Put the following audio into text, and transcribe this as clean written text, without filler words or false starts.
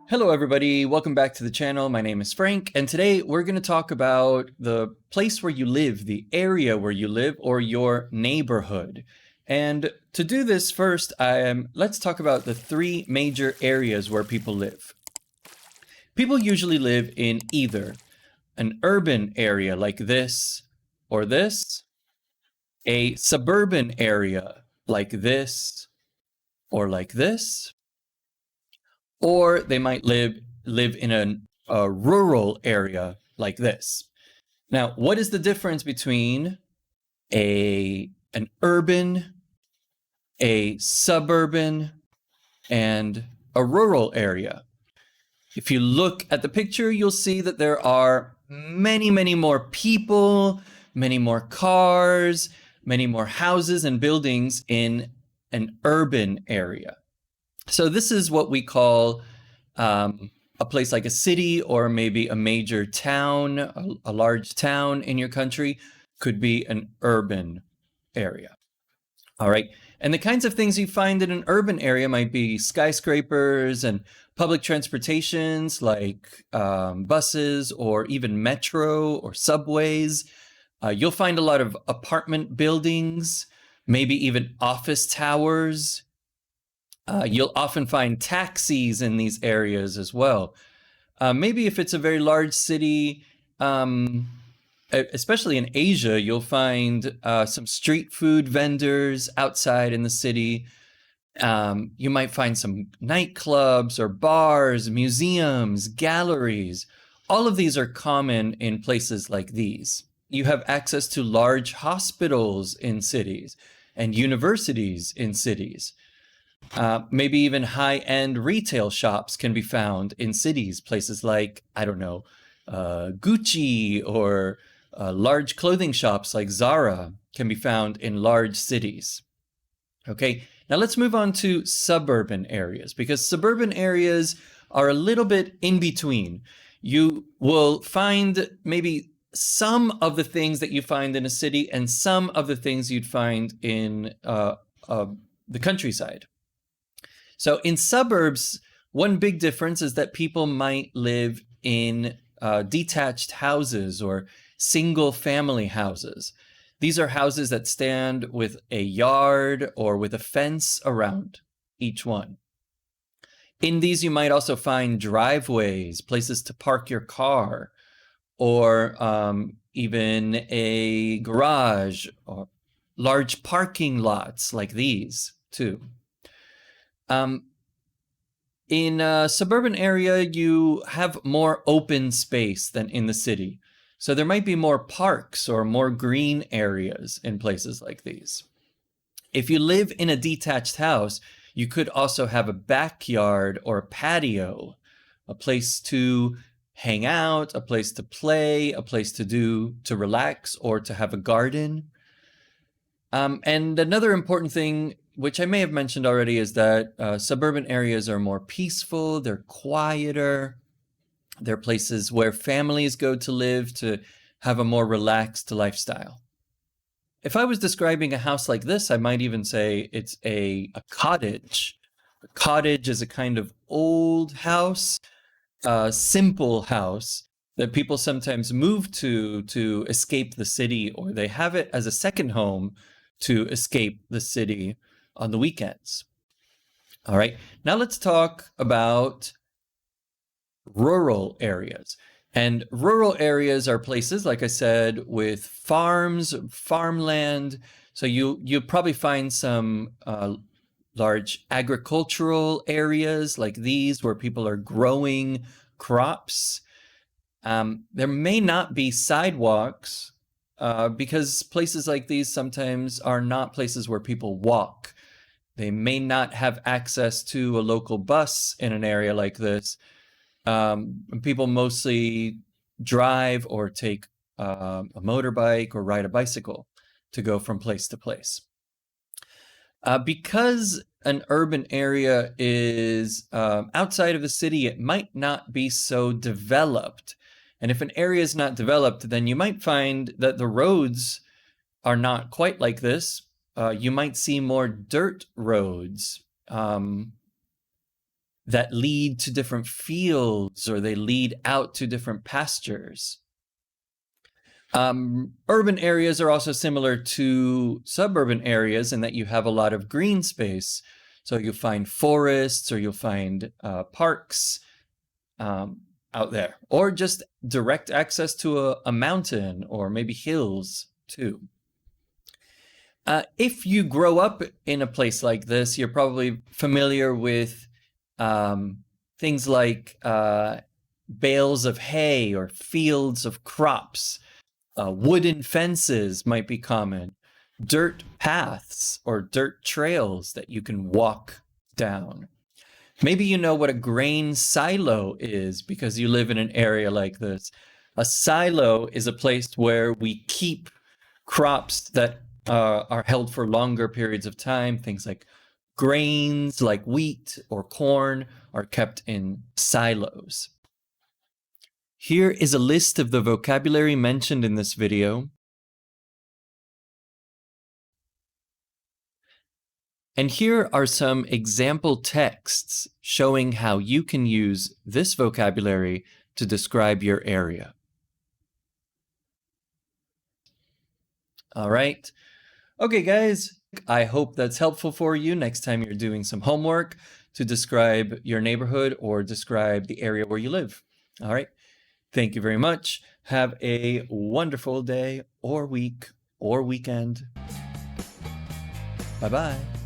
Hello everybody, welcome back to the channel. My name is Frank, and today we're going to talk about the place where you live, the area where you live, or your neighborhood. And to do this first, let's talk about the three major areas where people live. People usually live in either an urban area like this or this, a suburban area like this or like this, or they might live in a rural area like this. Now, what is the difference between an urban, a suburban, and a rural area? If you look at the picture, you'll see that there are many more people, many more cars, many more houses and buildings in an urban area. So this is what we call a place like a city, or maybe a major town, a large town in your country could be an urban area. All right. And the kinds of things you find in an urban area might be skyscrapers and public transportations like buses or even metro or subways. You'll find a lot of apartment buildings, maybe even office towers. You'll often find taxis in these areas as well. Maybe if it's a very large city, especially in Asia, you'll find some street food vendors outside in the city. You might find some nightclubs or bars, museums, galleries. All of these are common in places like these. You have access to large hospitals in cities and universities in cities. Maybe even high-end retail shops can be found in cities, places like, I don't know, Gucci, or large clothing shops like Zara can be found in large cities. Okay, now let's move on to suburban areas, because suburban areas are a little bit in between. You will find maybe some of the things that you find in a city and some of the things you'd find in the countryside. So in suburbs, one big difference is that people might live in detached houses or single family houses. These are houses that stand with a yard or with a fence around each one. In these, you might also find driveways, places to park your car, or even a garage, or large parking lots like these too. In a suburban area, you have more open space than in the city. So there might be more parks or more green areas in places like these. If you live in a detached house, you could also have a backyard or a patio, a place to hang out, a place to play, a place to relax, or to have a garden. And another important thing, which I may have mentioned already, is that suburban areas are more peaceful, they're quieter, they're places where families go to live to have a more relaxed lifestyle. If I was describing a house like this, I might even say it's a cottage. A cottage is a kind of old house, simple house that people sometimes move to escape the city, or they have it as a second home to escape the city on the weekends. All right, now let's talk about rural areas. And rural areas are places, like I said, with farms, farmland. So you probably find some large agricultural areas like these where people are growing crops. There may not be sidewalks because places like these sometimes are not places where people walk. They may not have access to a local bus in an area like this. People mostly drive or take a motorbike or ride a bicycle to go from place to place. Because an urban area is outside of the city, it might not be so developed. And if an area is not developed, then you might find that the roads are not quite like this. You might see more dirt roads. that lead to different fields or they lead out to different pastures. Urban areas are also similar to suburban areas in that you have a lot of green space. So you'll find forests or you'll find parks out there, or just direct access to a mountain or maybe hills too. If you grow up in a place like this, you're probably familiar with things like bales of hay or fields of crops. Wooden fences might be common. Dirt paths or dirt trails that you can walk down. Maybe you know what a grain silo is because you live in an area like this. A silo is a place where we keep crops that are held for longer periods of time. Things like grains, like wheat or corn, are kept in silos. Here is a list of the vocabulary mentioned in this video. And here are some example texts showing how you can use this vocabulary to describe your area. All right. Okay, guys, I hope that's helpful for you next time you're doing some homework to describe your neighborhood or describe the area where you live. All right. Thank you very much. Have a wonderful day or week or weekend. Bye-bye.